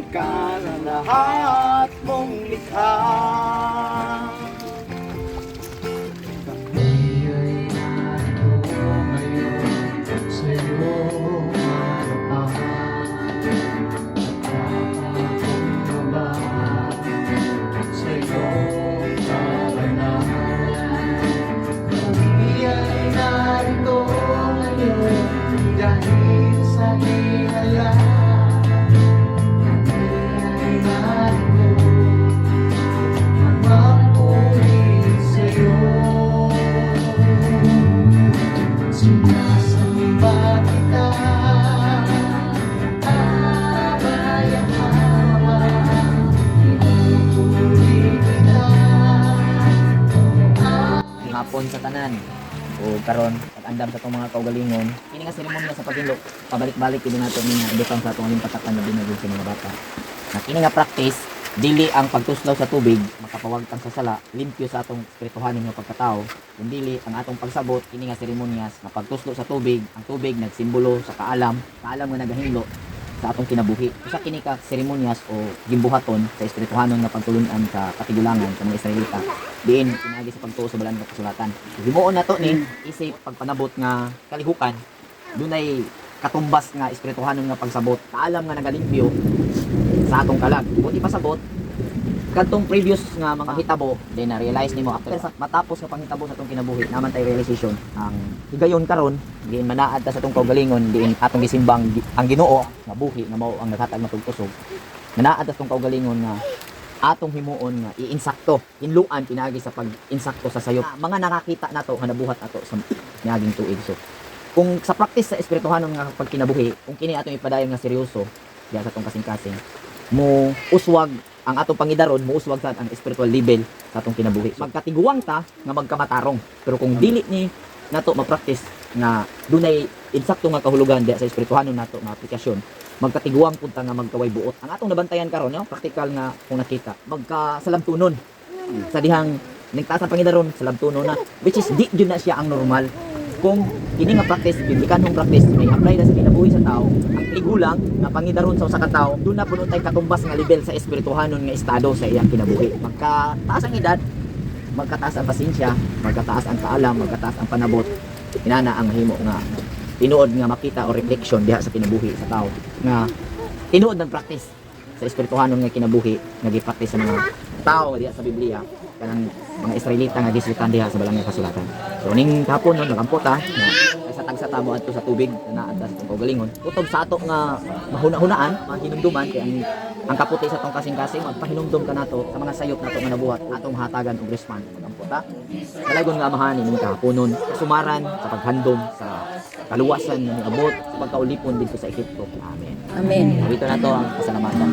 ka na lahat mong likha. Dahil sa hinala, kami ay narito, magpuri sa'yo. Sinasamba kita, abayahawa, pinupuri kita. Hapon sa tanan o karon pag-andam sa itong mga kaugalingon kini nga seremonya sa paghinlo pabalik-balik kini nato niya ibutang sa atong patakan na binagod sa mga bata na kini nga practice dili ang pagtuslaw sa tubig makapawagtang sa sala limpyo sa atong espirituhanon nga pagkatao kun dili ang atong pagsabot kini nga seremonyas na pagtuslo sa tubig ang tubig nagsimbolo sa kaalam nga nagahinlo sa atong kinabuhi usa kini ka seremonyas o gimbuhaton sa espirituhanon nga pagtulunan sa katigulangan sa mga Israelita diin pinagi sa pagtuo sa balaan nga kasulatan himuon nato ni isip pagpanabot nga kalihukan dunay katumbas nga espirituhanon nga pagsabot kaalam nga nagalimpyo sa atong kalag kung ipasabot kadtong previous nga mga hitabo then na-realize nimo after sa matapos nga panghitabo sa atong kinabuhi naman tay realization ang higayon karon diin manaad ta sa atong kaugalingon diin atong gisimbang ang Ginoo nga buhi nga mao ang naghatag ng tugtusog manaad ta sa atong kaugalingon nga atong himuon nga iinsakto inluan pinagi sa pag-insakto sa sayop mga nakakita nato nga nabuhat ato sa niaging tuig so kung sa practice sa espirituhanon nga pagkinabuhi kung kini atong ipadayon nga seryoso diya sa atong kasing-kasing mo uswag ang atong pangidaron mo uswag sa ang spiritual level sa atong kinabuhi magkatiguang ta nga magkamatarong pero kung dili ni nato ma-practice nga dunay insakto nga kahulugan diya sa espirituhanon nato nga aplikasyon magkatiguang punta nga magkaway buot ang atong nabantayan karon no practical nga kung nakita magkasalamtunon sa dihang nagtaas ang pangidaron salamtunon na which is di jud na siya ang normal kung kini nga practice biblikanhong practice may apply na sa kinabuhi sa tao ang ligulang nga pangidaron sa usa ka tawo duna puno tay katumbas nga level sa espirituhanon nga estado sa iyang kinabuhi magkataas ang edad magkataas ang pasensya magkataas ang kaalam magkataas ang panabot inana ang mahimo nga tinuod nga makita o reflection diha sa kinabuhi sa tao nga tinuod ng practice sa espirituhanon nga kinabuhi nga gi-practice sa mga tao diha sa Biblia kanang mga Israelita nga gislitan diha sa balang nga kasulatan so ning hapon non nagampot nga sa tagsa mo adto sa tubig na atas sa kaugalingon utob sa ato nga mahuna-hunaan mahinumduman kay ang kaputi sa tong kasing-kasing magpahinumdum ka nato sa mga sayop nato nga nabuhat atong hatagan og response nagampot dalagon nga amahan ning kahaponon sumaran sa paghandom sa kaluwasan ng abot sa pagkaulipon dito sa Ehipto. Amen. Amen. Dito na to ang pasalamatan.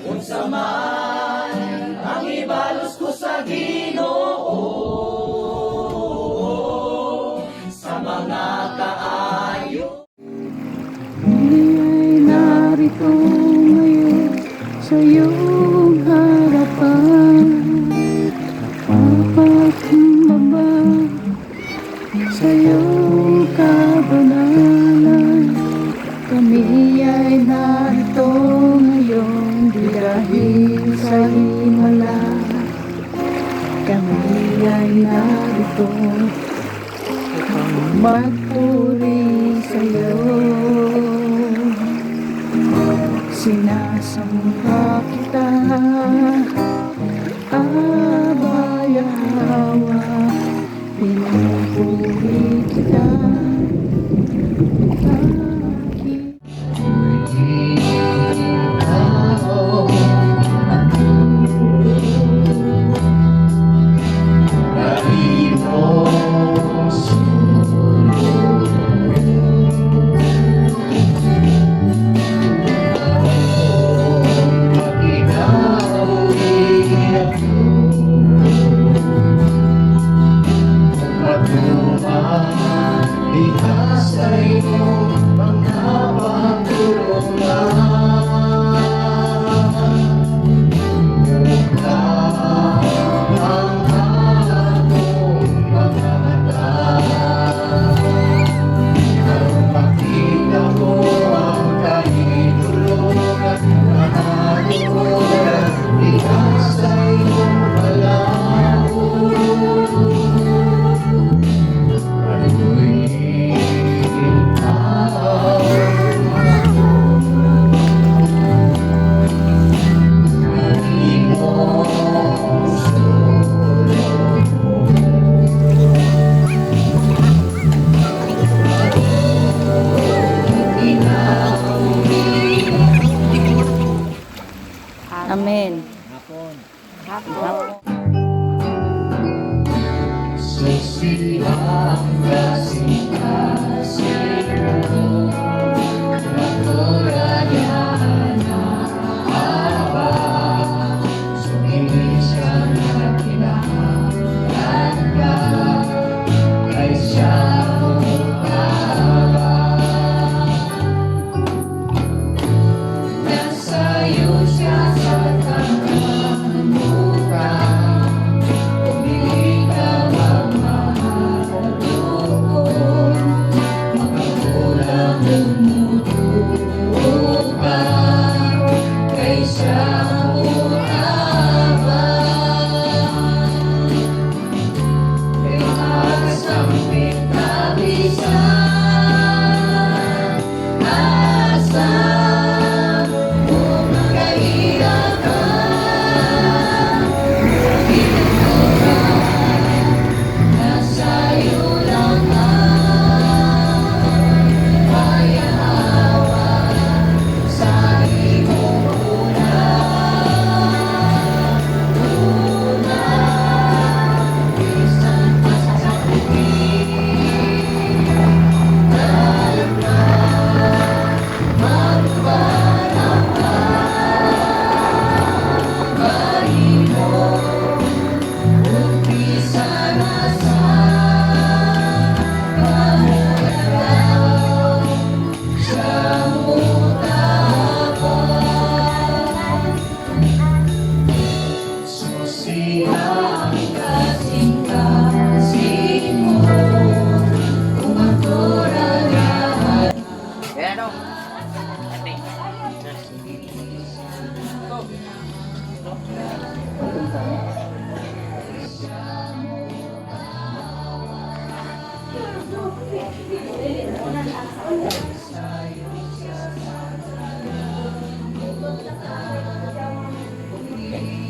Unsa man ang ibalos ko sa Ginoo sa mga kaayo Ay narito ngayon sa iyong harapan papakumbaba sa iyong kabanalan kami ay narito ngayon di dahil sa himala kami ay narito magpuri sa iyo sinasamba kita abayahawa pinupuri kita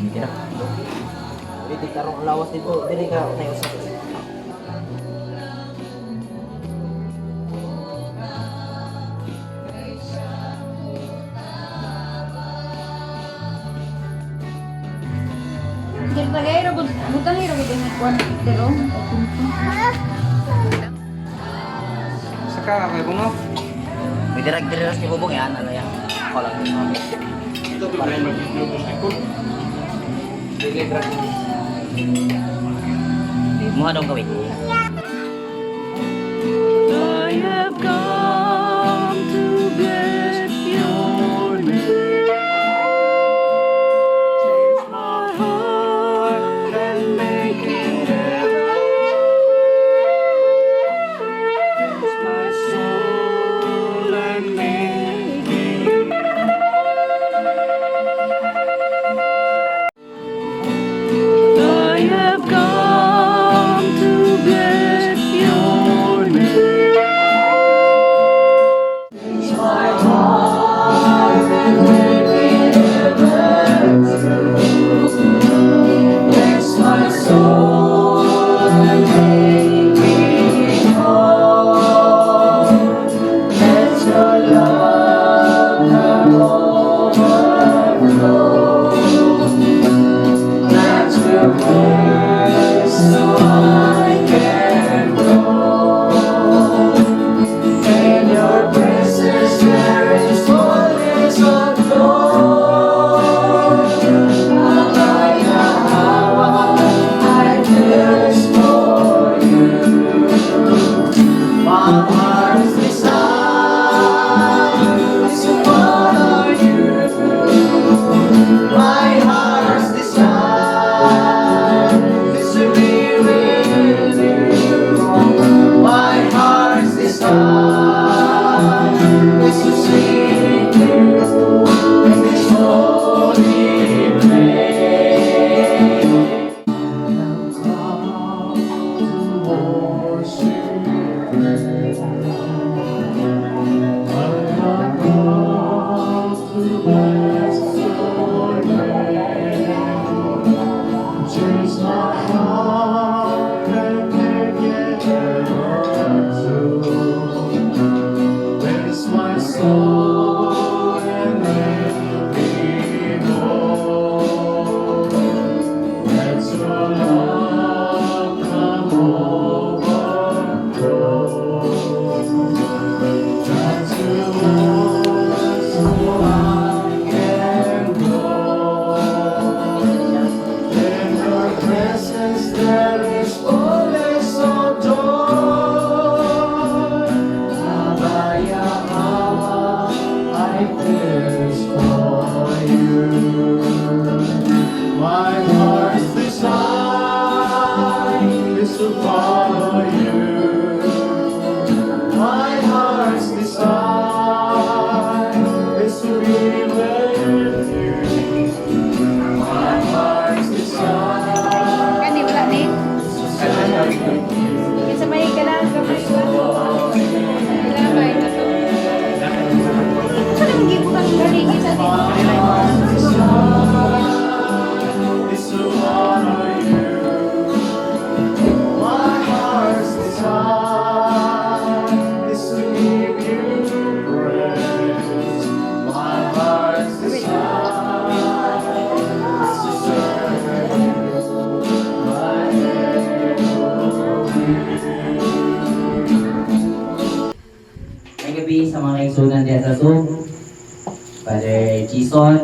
Hindi na. Hindi tarong ang lawas dito. Dili ka na yung sakit. Tagay ra butang ra gud ni kwan pero Saka kay bungo. May direct ni bubong yan. Ano yan? Ako lang din kami. Ito ba yung mag-video mo sa ikot? Dili drag. Muha daw gawin. I have come to bless your name. Change my heart and make it ever. Change my soul and make it. I have come to bless your name. My heart and make it ever true. Bless my soul and make me whole. Let your love come overflow. Let your grace so I can grow. In your presence there is fullness of joy. Abaya Hawa, I thirst for you. My heart's desire is to follow you. My heart's desire is to be with you. My heart's desire is to seek you in this holy place. Come to worship you. I have come to bless your name. Change my heart and make it ever true. Bless my soul and make me whole. Let your love come overflow. Not to us so I can go. In your presence there is fullness of joy. Abaya Hawa, I thirst for you. My heart's desire is to follow you. My heart's desire is to be with you. My heart's desire. Kani wala ni? Kinsa may kanang gamay ba? Lamay na to. Sa nang gibukan gani kinsa dito? Is to honor you. My heart's desire is to give you praise. My heart's desire is to serve you. My head will be. May gabi sa mga kaigsunan diya sa Zoom. Brother Jason.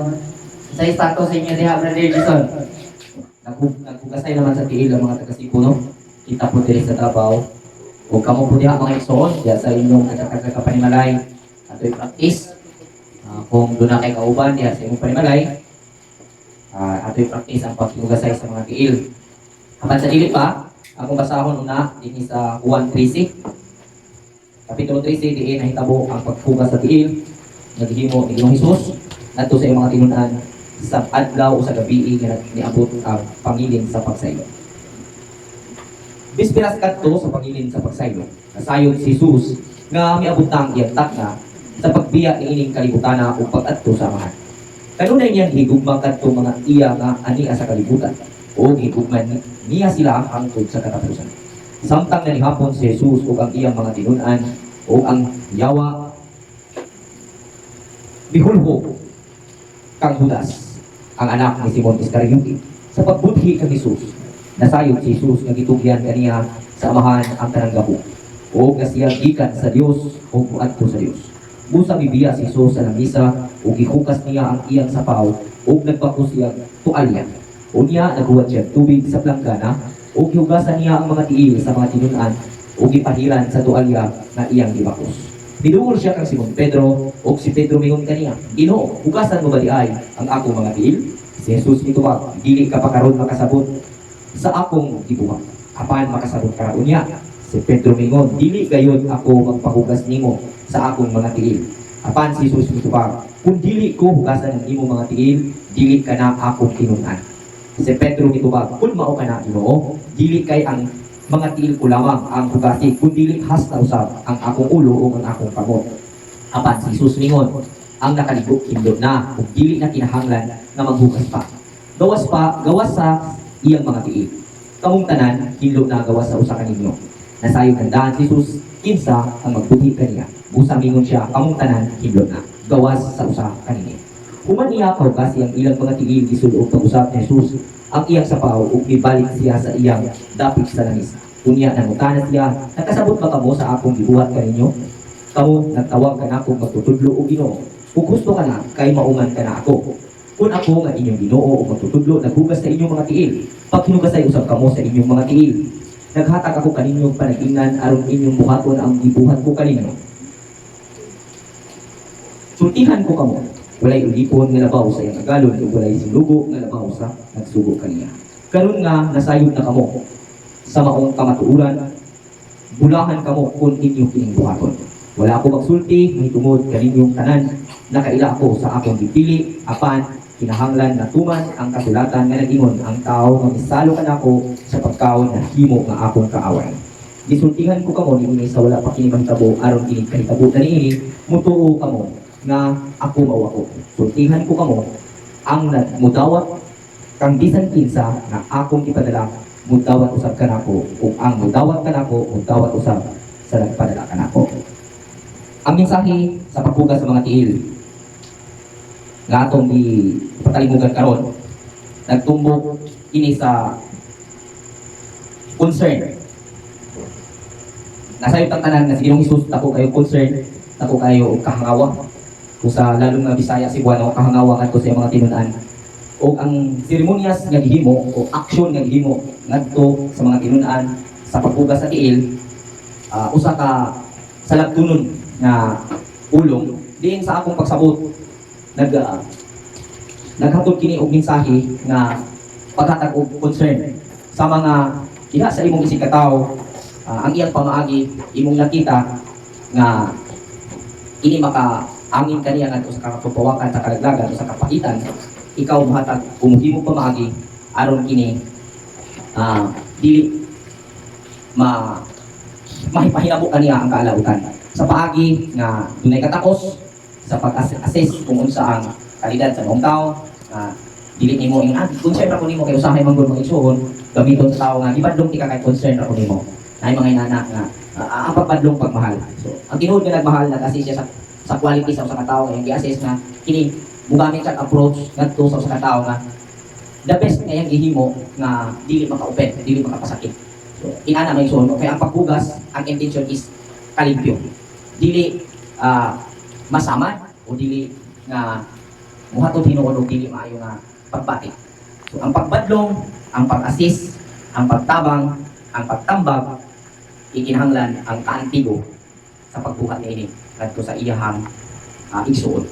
Sa istakto sa inyo diha, Brother Jason. Nagpugasay naman sa tiil ang mga taga-Cebu, no? Kita po diri sa trabaho. Huwag ka mo po diha mga igsoon, diya sa inyong kapanimalay. Ato'y practice. Kung doon na kay kauban diya sa inyong panimalay, ato'y practice ang pagpugasay sa mga tiil. Haman sa dili pa, akong basahon una, din sa Juan 13. Kapitulo 13, diin nahitabo ang pagpugas sa tiil. Naghimo ni Ginoong Hesus ngadto sa iyong mga tinunan sa adlaw o sa gabi nga niabot ang pangilin sa pagsayo. Bisperas kadto sa pagilin sa pagsaylo. Nasayod si Jesus nga miabot ang iyang takna sa pagbiya ni ining kalibutana o pag-adto sa amahan. Kanunay niyang higugma kadto mga iya nga ania sa kalibutan o higugman niya sila hangtod sa katapusan. Samtang nanihapon si Jesus o ang iyang mga tinunan o ang yawa bihulho kang Judas ang anak ni Simon Iscariote sa pagbudhi kang Jesus. Nasayod si Jesus nga gitugyan kaniya sa amahan ang tanang gapo o nga siya gikan sa Dios o muadto sa Dios. Busa bibiya si Jesus sa lamisa o gihukas niya ang iyang sapaw o nagpako siya tualya. Unya naghuwat siya tubig sa planggana o gihugasan niya ang mga tiil sa mga tinunan o gipahiran sa tualya na iyang gibakos. Midungol siya kang Simon Pedro o si Pedro mingon kaniya, Ginoo, hugasan mo ba di ay ang akong mga tiil? Si Jesus nitubag, dili ka pa karon makasabot sa akong gibuhat. Apan makasabot ka unya. Si Pedro mingon, dili gayon ako magpahugas nimo sa akong mga tiil. Apan si Jesus nitubag, kung dili ko hugasan ang imong mga tiil, dili ka na akong tinunan. Si Pedro nitubag, kung mao ka na Ginoo, dili kay ang mga tiil ko lamang ang hugasi, kung dili hasta usab ang akong ulo o ang akong kamot. Apan si Jesus mingon, ang nakaligo hindot na, kung dili na kinahanglan na maghugas pa. Gawas sa iyang mga tiil. Kamong tanan, hindot na gawas sa usa kaninyo. Nasayong handaan si Jesus, kinsa ang magbuhi kaniya. Busa mingon siya, kamong tanan, hindot na gawas sa usa kaninyo. Human niya kahugasi ang ilang mga tiil gisulod pag-usap ni Jesus ang iyang sapaw ug ibalik siya sa iyang dapit sa langis. Unya nangutana siya, nakasabot ba kamo sa akong gibuhat kaninyo? Kamo nagtawag ka na akong magtutudlo o Ginoo. Kung gusto ka na, kay mauman ka na ako. Kung ako nga inyong Ginoo o magtutudlo, naghugas sa inyong mga tiil. Pag hinugasay usab kamo sa inyong mga tiil. Naghatag ako kaninyong panag-ingnan aron inyong buhaton ang gibuhat ko kaninyo. Sultihan ko kamo. Walay ulipon nga labaw sa iyang agalon ug walay sinugo nga labaw sa nagsugo kaniya. Karon nga nasayod na kamo sa maong kamatuoran, bulahan kamo kung inyong kining buhaton. Wala ako magsulti, may tungod kaninyong tanan, nakaila ako sa akong gipili, apan kinahanglan na tuman ang kasulatan nga nag-ingon ang tao nga misalo ka nako sa pagkaon na himo nga akong kaaway. Gisultihan ko kamo niini sa wala pa kini mahitabo aron kini kahitabo na niini mutuo kamo nga ako mao ako. Sultihan ko kamo ang nagmudawat kang bisan kinsa na akong ipadala mudawat usab kanako ug ang mudawat kanako mudawat usab sa nagpadala kanako. Ang mensahe sa paghugas sa mga tiil nga atong ipatalimugan karon nagtumbok ini sa concern. Nasayot ang tanan nga si Ginoong Hesus dako kayo concern, dako kayo og kahangawa. Kung sa lalong nga Bisaya Cebuano kahangawa ngadto sa mga tinunan. O ang seremonyas nga gihimo o aksyon nga gihimo ngadto sa mga tinunan sa paghugas sa tiil usa ka salagtunon na ulong diin sa akong pagsabot naghatod kini og mensahe nga paghatag og concern sa mga diha sa imong isig katawo ang iyang pamaagi imong nakita nga ini makaangin kaniya ngadto sa kapapawakan sa kalaglagan o sa kapakitan ikaw mahatag umuhimo pamaagi aron kini dili mahipahinabo kaniya ang kaalautan sa paagi nga dunay katakos sa pag-assess kung unsa ang kalidad sa mga tao dili nimo ing concern ra ko nimo kay usahay man gud mga igsoon gamiton sa tao nga gibadlong tika kay concern ra ko nimo nay mga inana nga ang pagpadlong pagmahal. So ang tinuod nga nagmahal nag-assess siya sa quality sa usa ka tawo kay gi-assess nga kini mugamit sa approach ngadto sa usa ka tawo nga the best nga yang gihimo nga dili maka-open, dili makapasakit. So inana may igsoon kay ang paghugas ang intention is kalimpyo. Dili masamad o dili nga muhatod hinuon og dili maayo nga pagbatik. So ang pagbadlong, ang pag-assist, ang pagtabang, ang pagtambag ikinahanglan ang kaantigo sa pagbuhat niini ngadto sa iyahang igsuon.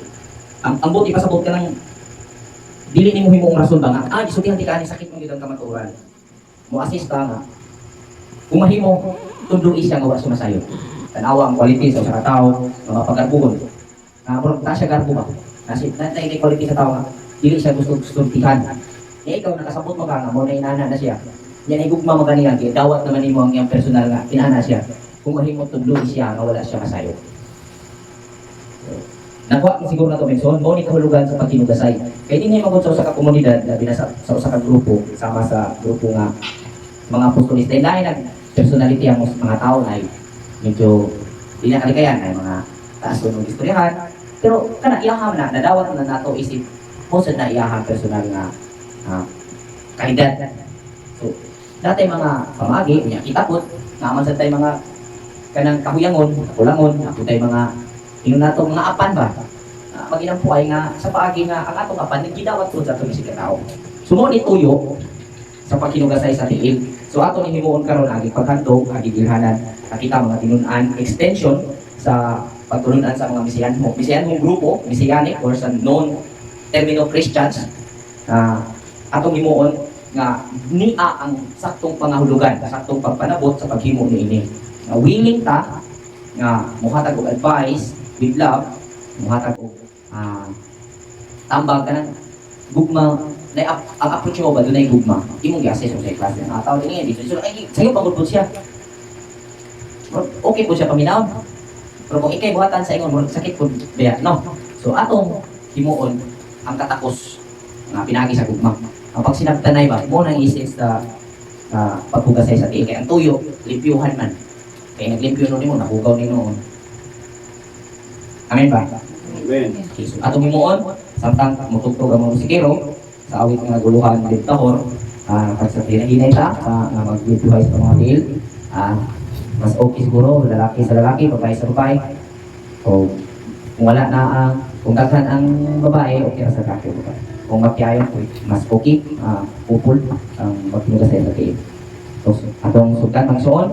Ang buti pasabot ka nang dili nimo himong rason ba nga isultihan ti kani sakit mo gid ang kamatuoran. Mo assist ka nga kung mahimo tudlo siya nga wa sumasayo. Tanawa ang quality sa usa ka tawo nga mapagarbon. Murag ta siya garbo ba? Nasi natay quality sa tawo nga dili siya gusto tihan. Ikaw nakasabot mo ba nga mo na inana na siya. Yan ay gugma maganiya kay dawat naman nimo ang iyang personal nga kinana siya. Kung mahimong tudlo siya nga wala siya masayo. Nakuha ko siguro na ito, Benson, mo ni kahulugan sa pagkinugasay. Kaya din magod sa usa ka komunidad, labi na sa usa ka grupo, sama sa grupo nga mga apostolista. Dahil nag personality ang mga tao na medyo di na kalikayan, ay mga taas ko ng istoryahan. Pero kana iyaham na, nadawat na nato isip, posad na iyaham personal nga kalidad. So, dati mga pamagi, niya kitapot, naman sa tayo mga kanang kahuyangon, kulangon, ako tayo mga tingnan nato mga apan ba? Maginampuay nga sa paagi nga ang atong apan nagidawat po sa atong isip ka tao. Sumunod tuyo sa pagkinugasay sa tiil. So ato ni himuon karon agi paghandog, agi ilhanan, nakita mga tinun-an extension sa pagtulunan sa mga misiyanhong grupo, messianic or sa known termino Christians. Atong himuon nga niya ang saktong pangahulugan, saktong pagpanabot sa paghimo niini. Willing ta nga muhatag og advice with love, muhatag og tambag ka ng gugma na ang approach mo ba doon ay gugma imong i-assess mo sa klase ng tao din dito so ay sa'yo pagod po siya okay po siya paminaw pero kung ikay buhatan sa ingon sakit po beya no so atong himuon ang katakos nga pinagi sa gugma ang pag sinabtanay ba mo nang isip sa paghugasay sa tiil kaya ang tuyo limpyuhan man kaya naglimpyo nun mo nahugaw ni noon. Amen ba? Amen. Okay, so atong himuon samtang mutugtog ang mga musikero sa awit nga guluhan ng tahor pag sa pinahinay ta nga mag-limpyuhay sa mga tiil mas okay siguro lalaki sa lalaki, babae sa babae o kung wala na kung daghan ang babae okay na sa lalaki babae kung mapiayon mas okay upol ang magpinugasay sa tiil so atong sukan ng suon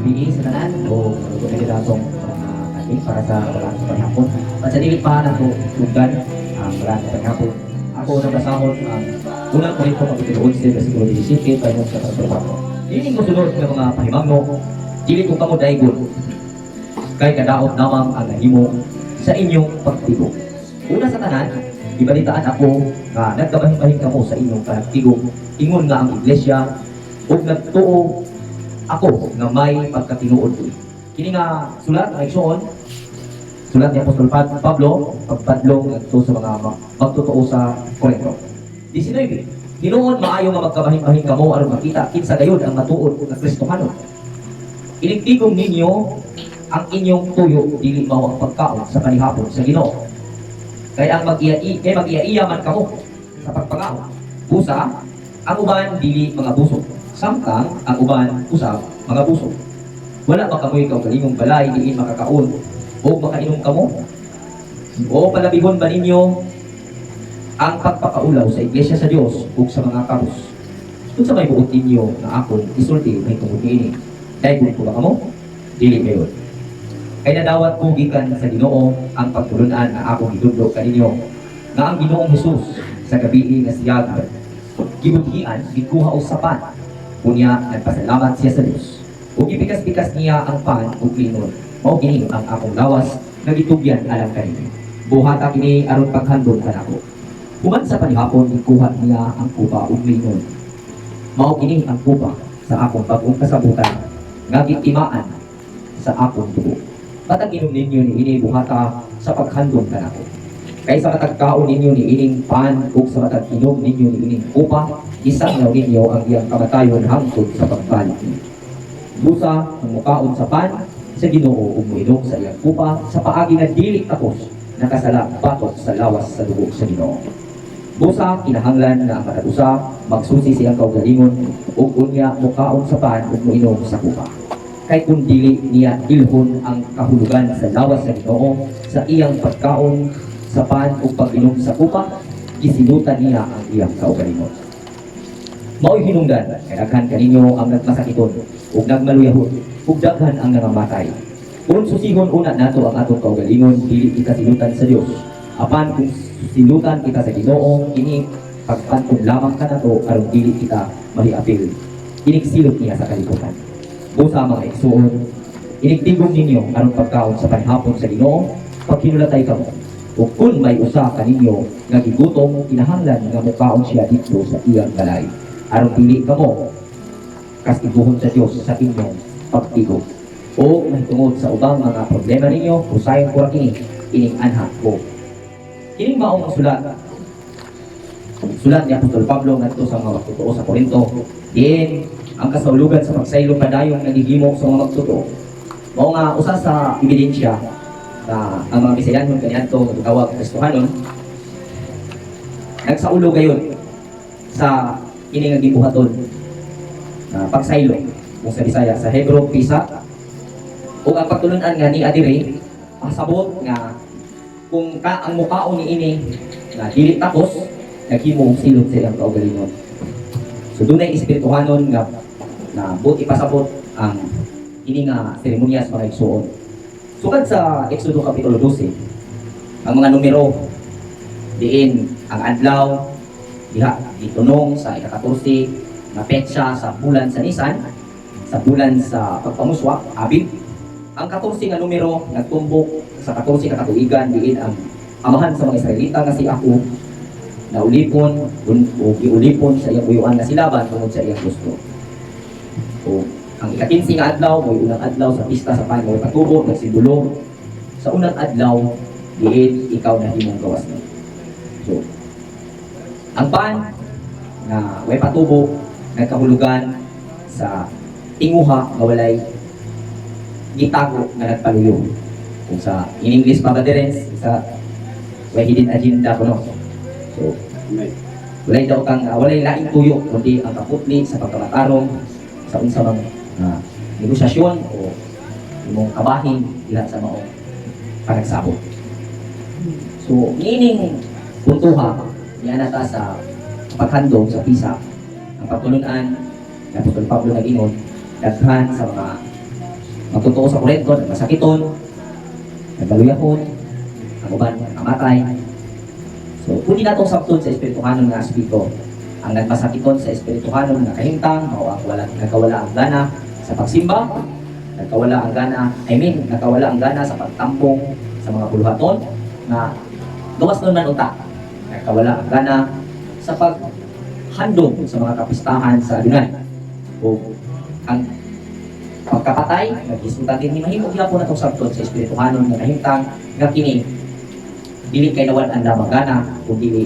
bigay sa tanan o pagkakitapong ating para sa walang sa panghapon. At sa dilit pa na ito, tugan ang walang sa panghapon. Ako nagkasahon ang unang ko rito kapitulo 11, versikulo 17, tayo sa pagkakapon. Hindi ko sunod ng mga pahimangno, dili ko kamo daigon, kay kadaot namang ang nahimo sa inyong pagtigo. Una sa tanan, ibalitaan ako na nagkabahing-bahing kamo sa inyong pagtigo. Ingon nga ang iglesia, ug nagtuo ako nga may pagkatinuod ko. Kini nga sulat ang igsoon, sulat ni Apostol Pablo, pagpadlong nagtuo sa mga magtotoo sa Korinto. 19. Hinuon maayo nga magkabahing-bahing kamo aron makita kinsa gayud ang matuod nga Kristohanon. Iligtigom ninyo ang inyong tuyo dili mao ang pagkaon sa panihapon sa Ginoo. Kaya ang mag-iya man kamo sa pagpangao. Busa, ang uban dili mga busog. Samtang ang uban usab mga busog. Wala ba kamoy kaugalingong balay diin makakaon o makainom kamo? O palabihon ba ninyo ang pagpakaulaw sa iglesia sa Dios ug sa mga kabus? Kung sa may buot ninyo na akon isulti may tungod niini, dahil ko ba kamo? Dili kayo. Kaya nadawat ko gikan sa Ginoo ang pagtulunan na akong idudlo kaninyo nga ang Ginoong Hesus sa gabi nga siyag gibudhian gikuha og sapan unya nagpasalamat siya sa Dios ug gipikas-pikas niya ang pan ug linon mao kini ang akong lawas nga gitugyan alang kaninyo buhata kini aron paghandom kanako human sa panihapon gikuha niya ang kupa ug linon mao kini ang kupa sa akong bag-ong kasabutan nga gitimaan sa akong dugo matag inom ninyo ni ini buhata sa paghandom kanako kaysa matagkaon ninyo ni ining pan ug sa matag inom ninyo ni ining kupa isanglaw ninyo ang iyang kamatayon hangtod sa pagbalik niyo busa ang mukaon sa pan sa Ginoo ug moinom sa iyang kupa sa paagi nga dili tapos nakasala batok sa lawas sa dugo sa Ginoo busa kinahanglan nga ang matag usa magsusi siyang kaugalingon ug unya mukaon sa pan ug moinom sa kupa kay kung dili niya ilhon ang kahulugan sa lawas sa Ginoo sa iyang pagkaon sa pan ug pag-inom sa kupa, gisilutan niya ang iyang kaugalingon. Mao'y hinungdan, kay daghan kaninyo ang nagmasakiton ug nagmaluyahon ug daghan ang nangamatay. Kung susihon una nato ang atong kaugalingon, dili kita silutan sa Dios. Apan kung silutan kita sa Ginoo, ini pagpantong lamang ka nato aron dili kita mahiapil. Inig-silot niya sa kalibutan. Busa mga igsuon, inigtigom ninyo aron pagkaon sa panhapon sa Ginoo, paghinulatay kamo. O kung may usa kaninyo nga gigutom, kinahanglan nga mukaon siya dito sa iyang balay. Aron pili kamo kastibuhon sa Dios sa inyong pagtigom. O mahitungod sa ubang mga problema ninyo, usayon ko kini ining anha ko. Kining maong sulat ni Apostol Pablo ngadto sa mga magtotoo sa Korinto. Diin ang kasaulogan sa pagsaylo padayong nagihimo sa mga magtotoo. Mao nga usa sa ebidensya na ang mga Bisayanon kaniadto tawag Kristohanon nagsaulo gayon sa kini nga gibuhaton na pagsaylo kung sa Bisaya sa Hebro pisa ug ang pagtulunan nga ni adire pasabot nga kung ka ang mukaon ni ini na dili tapos naghimo og silot sa iyang kaugalingon. So dunay espirituhanon nga na buti pasabot ang ini nga seremonyas mga igsuon. Sukad sa Exodo Kapitulo 12, ang mga numero, diin ang adlaw, diha, itunong sa ika-14, na petsa sa bulan sa Nisan, sa bulan sa pagpamuswa, Abib. Ang 14 nga numero, nagtumbok sa 14 katatuigan, diin ang amahan sa mga Israelita nga si Ako, na ulipon, o giulipon sa iyang uyuan na silaban tungod sa iyang gusto. So, ang ika-15 nga adlaw, mo'y unang adlaw sa pista sa pan, mo'y patubo, nagsimbolo. Sa unang adlaw, diin ikaw na himong gawas mo. So, ang pan, na way patubo, nagkahulugan sa tinguha nga walay gitago na nagpaluyo. Kung sa in English pagkadirens, sa way hidden agenda ko no. So, walay daw kang, walay laing tuyo, kundi ang kaputli sa pagkamatarong sa unsa mang negosasyon o imong kabahin diha sa maong panagsabot. So, nining puntuha niya nata sa paghandom sa pisa ang pagtulunan na Apostol Pablo nag-ingon daghan sa mga magtotoo sa Korinto, nagmasakiton, nagbaluyahon, ang uban nakamatay. So, kung di natong sabton sa espirituhanon nga aspito, ang nagmasakiton sa espirituhanon nga kahimtang, o ang nagkawala ang gana sa pagsimba, nakawala ang gana sa pagtampong sa mga buluhaton na gawas nun man uta. Nakawala ang gana sa paghandom sa mga kapistahan sa adunay. O ang pagkapatay, nag-ismutan din ni mahimog yapon na itong sabton sa espirituhanon nga kahimtang nga kini dili kay nawalan lamang gana kung dili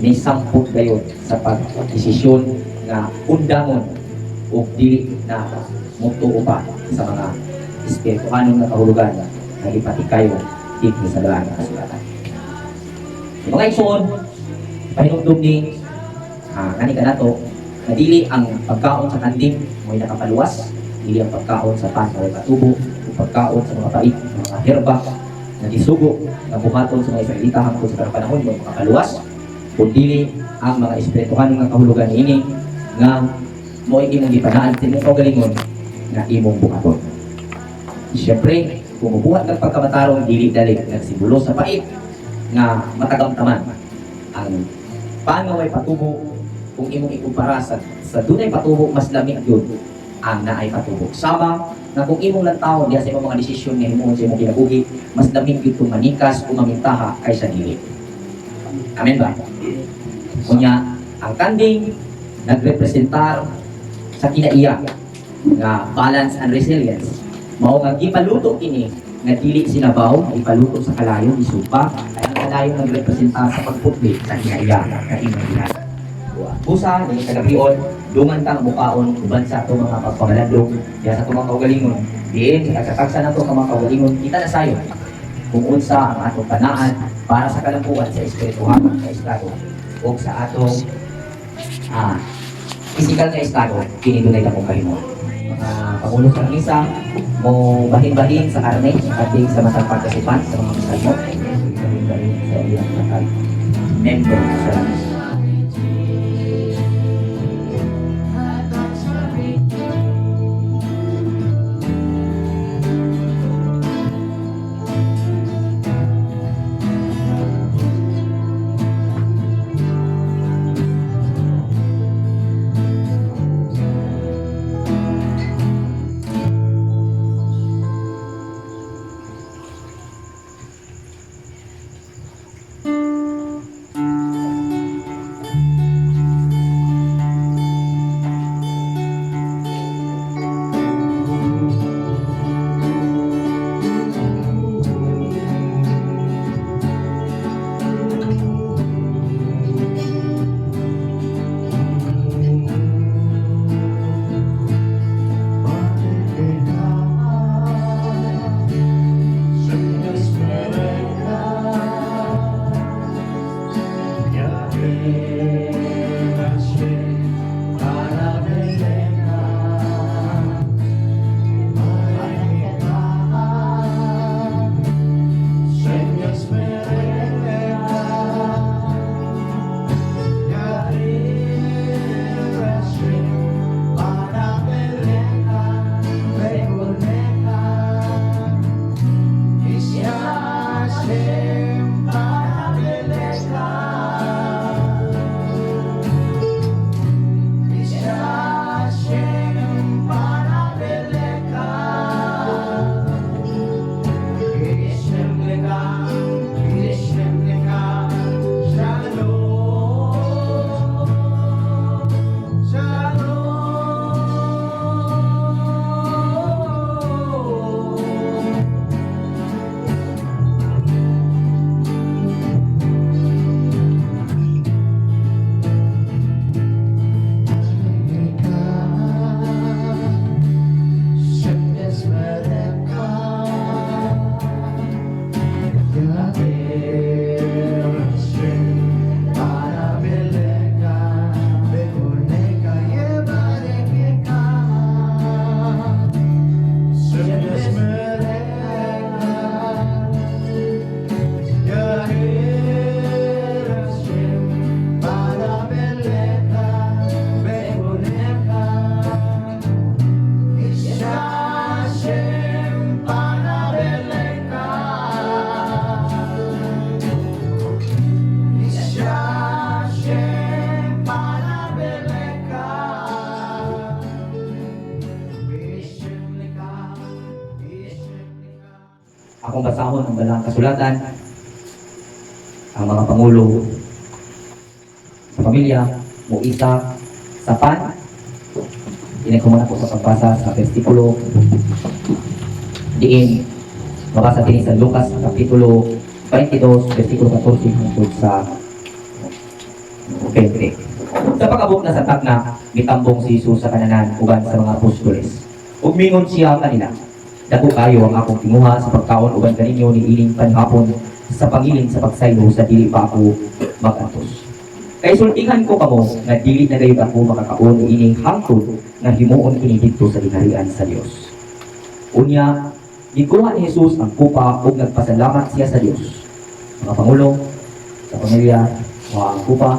may sampot gayon sa pagdesisyon nga undangon o dili na mutuo pa sa mga espirituhanong na kahulugan na ipati kayo dito sa dalang kasulatan. Mga igsoon, pahinumdum ni kani ka nato, na dili ang pagkaon sa kandim mo'y nakapaluwas, dili ang pagkaon sa pan mo'y katubo, o pagkaon sa mga pait, mga herba, na disugo, na buhaton sa mga Israelita hangtod sa panahon mo'y makapaluwas, kung dili ang mga espirituhan nga kahulugan ini nga mo'y imong gipanaan sa imong kaugalingon nga imong buhaton. Siyempre, kung mabuhat ng pagkamatarong dili dali nagsimbolo sa pait nga matagamtaman ang paano may patubo kung imong ikumpara sa dunay patubo mas lamig yun ang naay patubo sama na kung imong lantaw diya sa imong mga desisyon nga himuon sa imong kinabuhi mas lamig yun kung manikas o mamintaha kaysa dili. Amen ba? Kunya ang kanding nagrepresentar sa kinaiya nga balance and resilience. Mao nga gipaluto kini nga dili sinabaw, ipaluto sa kalayo, isupa, ay ang kalayo nagrepresenta sa pagputli sa kinaiya nga imong busa, ng kagabion, dungan kang mukaon, uban sa ito mga pagpamalandong, diya sa ito mga kaugalingon, diin, sa kataksa na ito mga kaugalingon, kita na sayo, kung unsa ang atong tanaan para sa kalampuan sa espirituhan sa estado, o sa atong physical na estado, kinidunay na mong kahimon. Mga Pangulo sa Misa, mo bahin-bahin sa karne, ating sa matang pagkasipan, sa mga misalmo, bahin-bahin sa iyang matang member sa Misa. Akong basahon ang balang kasulatan, ang mga pangulo sa pamilya, muisa, sa pan, inagkuman ako sa pagbasa sa versikulo, diin, mabasa din sa Lucas, Kapitulo 22, versikulo 14, hangtod sa 20. Sa pag-abot na sa tagna, mitambong si Jesus sa kananan, uban sa mga apostoles. Ugmingon siya kanila, dako kayo ang akong tinguha sa pagkaon uban kaninyo ni ining panhapon sa pangilin sa pagsaylo sa dili pa ako mag-atos. Kay sultihan ko kamo nga dili na gayud ako makakaon ining hangtod nga himuon kini didto sa ginharian sa Dios. Unya, gikuha ni Jesus ang kupa ug nagpasalamat siya sa Dios. Mga pangulo, sa pamilya, mga kupa,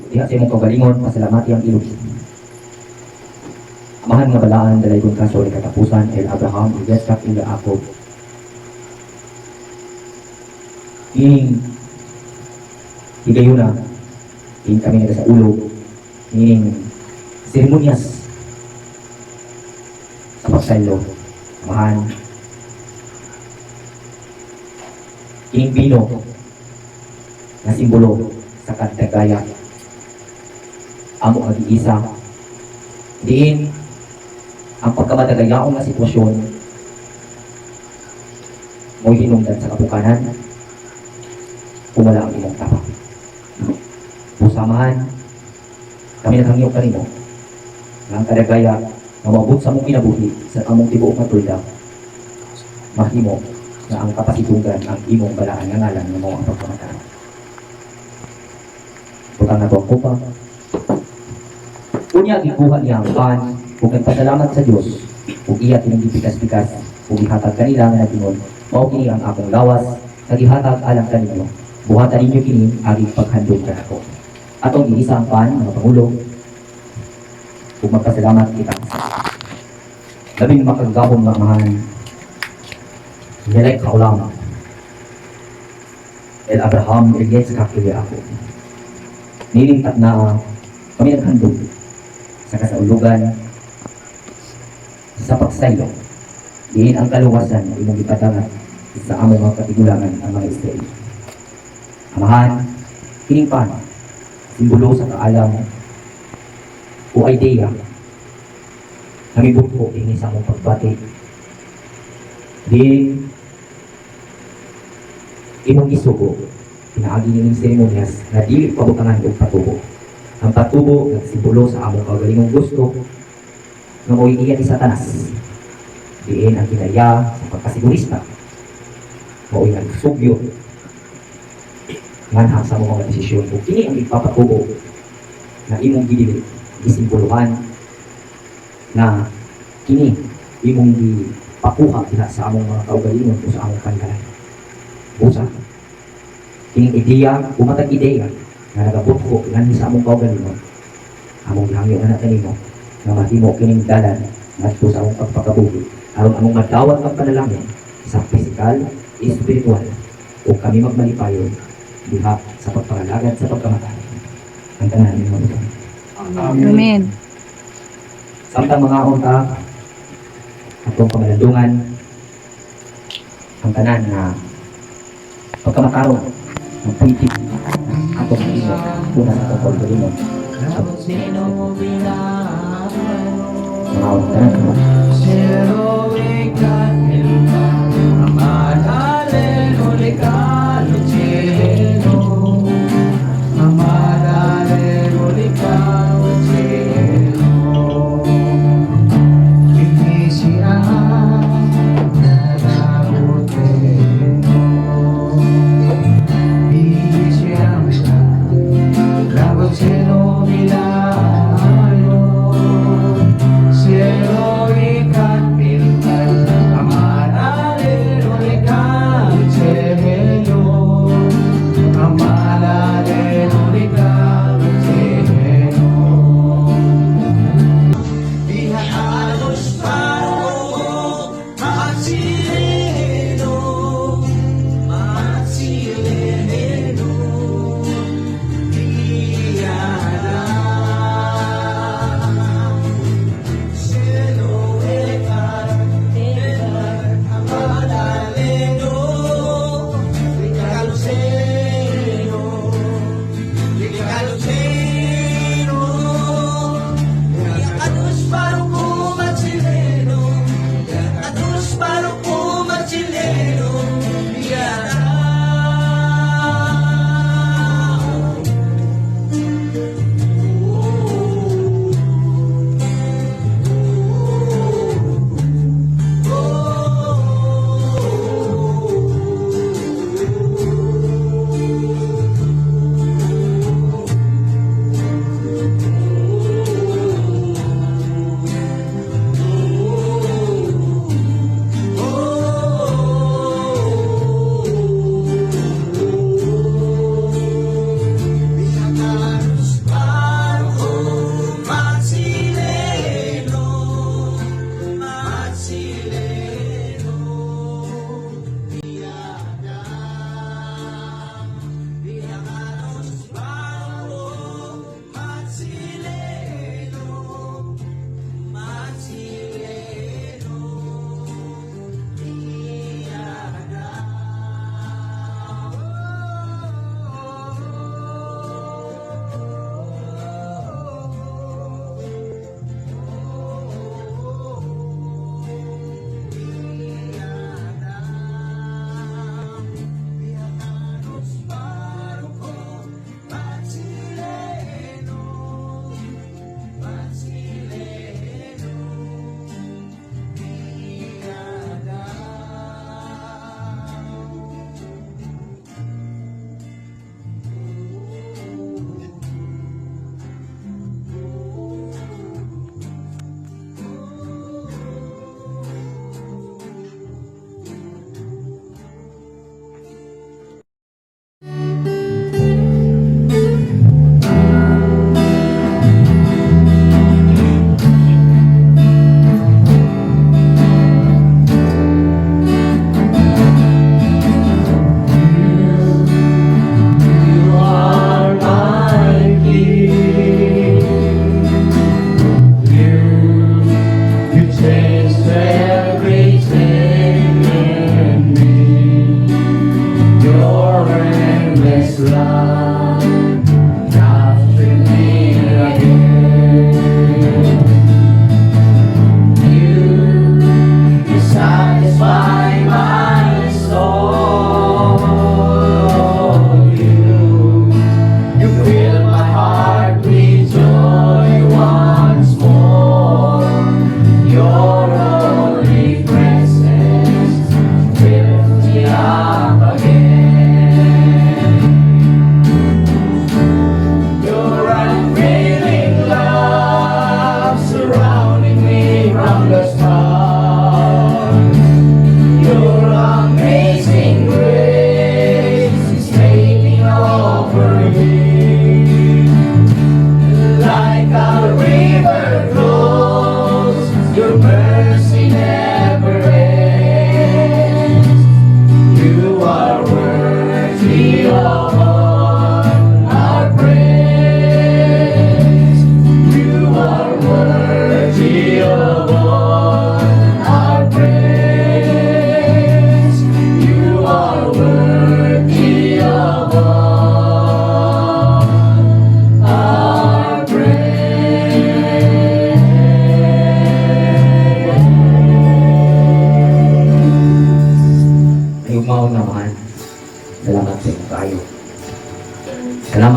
diha sa imong kagalingon, pasalamati ang ilog. Amahan nga balaan dalay kong kaso ni katapusan, El Abraham, Isaac, ila Jacob. Ining higayuna, ining kami nga sa ulo, ining seremonyas sa pagsaylo. Amahan, ining bino na simbolo sa kadagaya. Amo ang isa. Diin, ang pagkamatagayaong nga sitwasyon mo'y hinungdan sa kapukanan kung wala ang imong tapak. Pusamahan, kami naghangyo kanimo nga ang kadagaya na mabot sa mong kinabuhi sa among tibuok nga tulda mahimo na ang kapasitunggan ang imong balaan nga ngalan nga mao ang pagkamatay. Butang na to ang kupa. Unya, gikuha niya ang pan ug nagpasalamat sa Dios ug iya kining gipikas-pikas ug gihatag kanila nga natingon mao kini ang akong lawas nga gihatag alang kaninyo. Buhatan ninyo kini aging paghandog kanako. Atong giisa ang pan, mga pangulo, ug magpasalamat kita. Labing makagahom nga amahan. Nilay kaulam. El Abraham, Isaac, ako. Nilingtat na kami naghandog sa kasaulugan, sa pagsaylo, diin ang kaluwasan na imong ipadangat sa among mga katigulangan ang mga Israel. Amahan, kining pan, simbolo sa kaalam o idea na may bukho ini sa among pagbati. Diin, imong isugo, pinaagi nining seremonyas na dili pabutangan o patubo. Ang patubo nagsimbolo sa among kagalingong gusto nga mo'y iya ni Satanas. Diin ang kinaya sa pagkasigurista. Mo'y nagsugyo nganhang sa mga desisyon. Kung kini ang ipapatubo na imong gidilit, isimbolohan na kini imong gipakuha diha sa among mga kaugalingon o sa among kandalan. Busa, kining ideya, umatag ideya nga nagabot ko nganhi sa among kaugalingon, among gihangyo na kanimo nga mahimo kining dalan ngadto sa among pagpakabuhi aron among madawat ang panalangin sa pisikal, espiritual o kami magmalipayon diha sa pagpangalagad sa pagkamatay. Ang tanan ni mga Amen. samtang mga unta atong pamalandungan ang tanan na pagkamakaroon ng politik atong imo una sa tungkol sa limon mga tanan mo Cielo y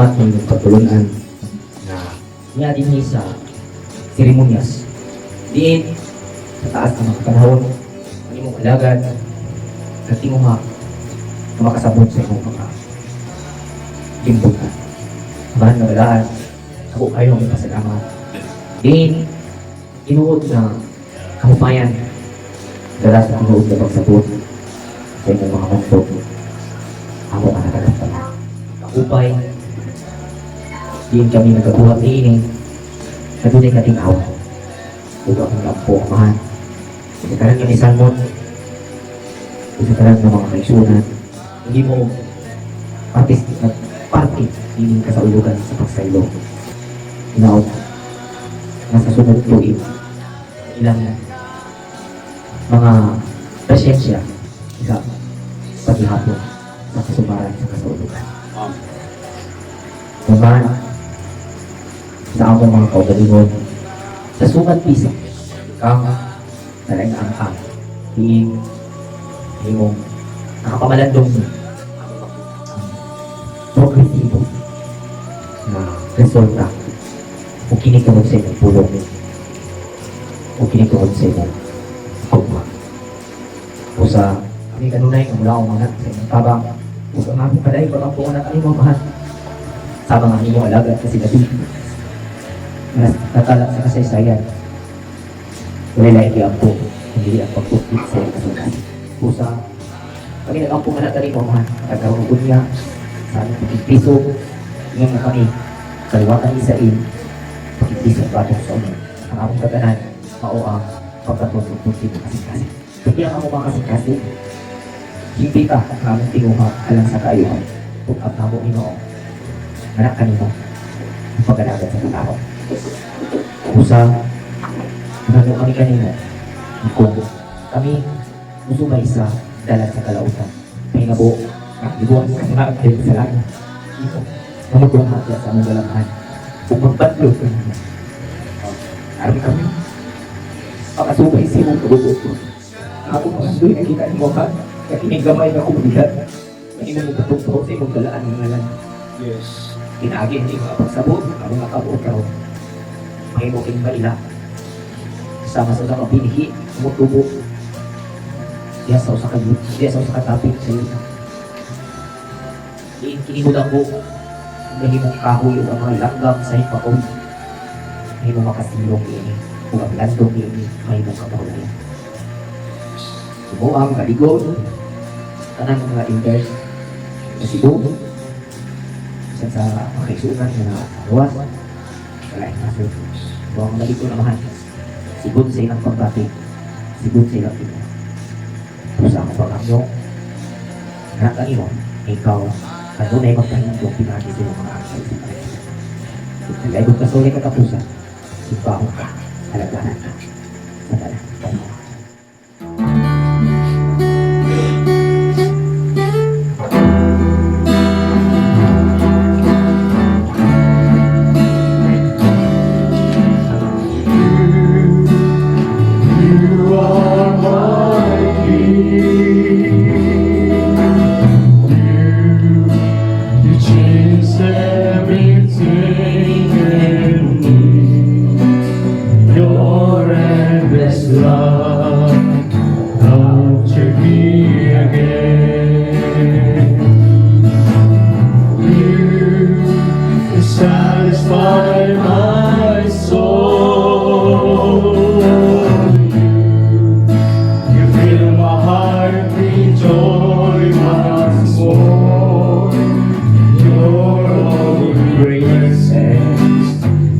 salamat ng inyong pagtulungan na niya din sa seremonyas. Diin, sa taas ng mga panahon, ang imong alagad, nagtinguha na makasabot sa imong mga limbutan. Amahan na balaan, ako kayo ang pasalamat. Diin, inuod na kahupayan, dala sa inuod na pagsabot sa imong mga kantog. Ako ang nagkakaroon. Upay, diin kami nagkabuhat ni ini, nagtunay nating awa. Huwag akong lampo, amahan. Isa ka lang yung isalmon, isa ka lang ng mga kaisunan, hindi mo party, hindi ka sa ulugan sa pagsaylo. Inaot, nasa sunod tuwing, ilang mga presensya, isa, paghihapon, sa kasubaran sa kasaulugan. Naman, sa akong mga kaugalingon, sa sukat piso, ikaw, talagang ang hiing, hingong, nakapamalandong progresibo na resulta o kinitunod sa inyong pulong o kinitunod sa inyong kumma. O sa kami kanunay, ang mula akong mga sa inyong tabang, o sa mga paday, pag ang puunang kami mga mahal, sabang ang inyong alaga kasi gabi na natala sa kasaysayan wala lang ang po hindi ang pagpupit sa iyong kasukan pusa kami nag-ampo nga natin mo man nagkaroon ng niya sa aming pagkipiso ngayon na kami kaliwatan isain pagkipiso patong sa ulo ang among kaganan mao ang pagkatulog-pagpupit kasi hindi ang among mga kasi hindi ka ang aming tinguha alang sa kaayuhan kung ang among inoong anak kanino ang pagkanagan sa tao. Usa, ano kami kanino, kung kami musubay sa dalan sa kalautan. May nabo, ibuwan sa kanaan kayo sa langit. Ito, mamugulang hatya sa among galangan. Kung magbatlo ka naman. Aram kami, pakasubay sa imong kabubuot. Ako mga doy na kita ni Mohan, na kinigamay na komunidad. Na imong patugtog sa imong galaan ng ngalan. Yes. Kinagin ni mga pagsabot, ang mga kabuot karon. May muking baila. Sama sa mga pinihi, tumutubo. Diya sa usa katapik sa iyo. Kinimod ako, dahil mong kahoy o ang mga langgam sa ipakon. May mong makasilong ini, o ang landong ini, may mong kapahulayan. Sumuang kaligod, tanang mga invers, kasi doon, sa makaisunan na luwas wala yung maso buwang balik ko naman sigod sa ilang pagbatik sigod sa ilang ito pusa akong pagkamyo anak ang iyo ikaw kanunay magpahinang yung pinagi sa mga aksal nag-aibog ka sulit ka pusa sipaho ka halaganan ka sa talang satisfy my soul. You fill my heart with joy once more. Your own grace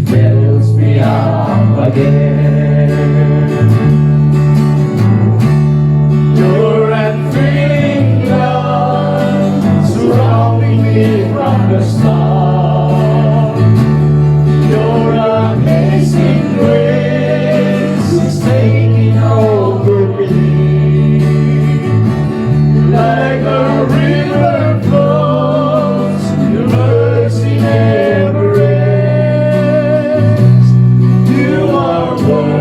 fills me up again. Your unfailing love surrounding me from the start. Your amazing grace is taking over me. Like a river flows, your mercy never ends. You are worthy.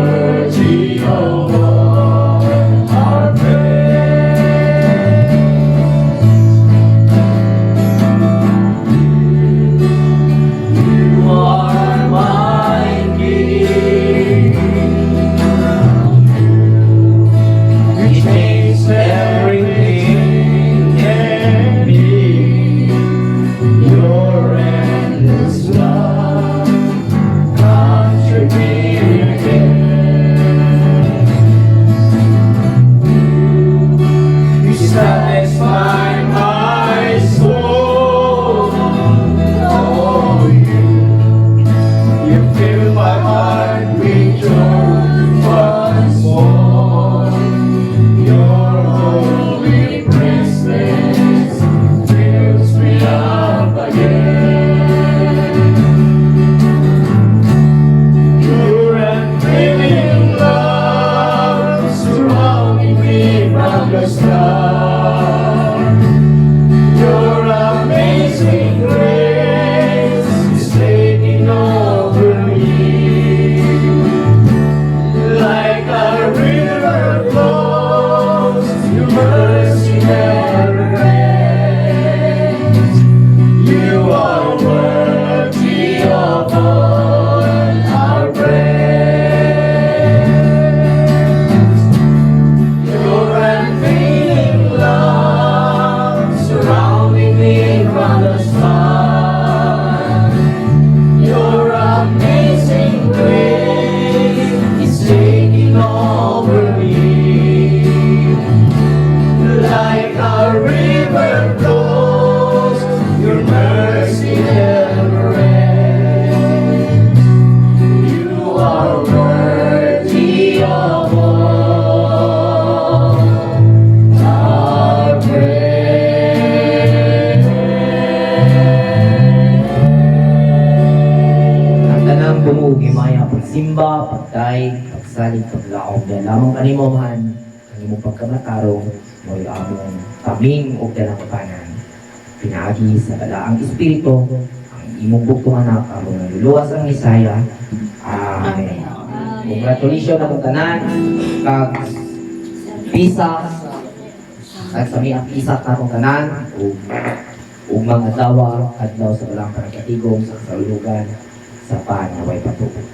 heart rejoice once more. Your holy presence fills me up again. Your unfailing love surrounding me from the start. Your amazing grace is taking over me. Like a river flows, your mercy never ends. You are worthy of all our praise. Your unfailing love surrounding me from the start. Your amazing grace is taking over me. Like a river flows, your mercy never ends. You are worthy of all our praise. Ang tanang bumuog maya pagsimba, pagtay, pagsalig, paglaom. Dahil lamang kanimo man, ang imong pagkamatarong, mo'y among kaming o dalang kapanan. Pinagi sa kadaang Espiritu, ang imong buktuhan na karong naluluwas ang Isaya. Amen. Congratulations na kong tanan, kag pisa, kag sa miyang pisa na kong tanan, ug mga dawa, adlaw sa balang panagkatigong sa kasaulugan, sa panaway patubo.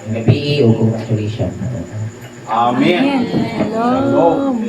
Ang gabi o congratulations na kong tanan. Amen. Shalom.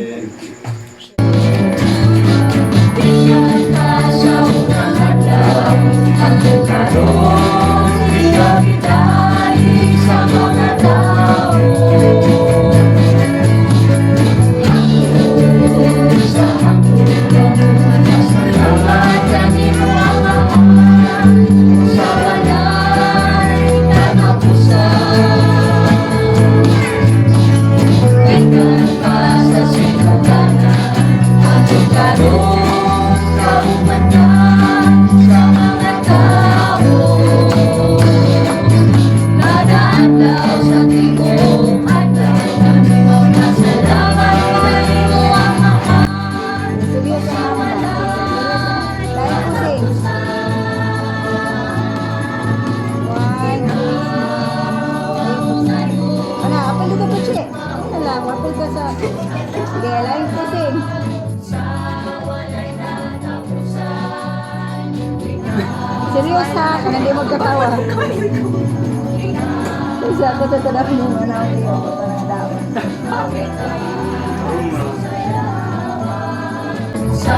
Serius ha, kung hindi magkatawa. Kasi ako sa tanap nung anak ko yung dapat. Sa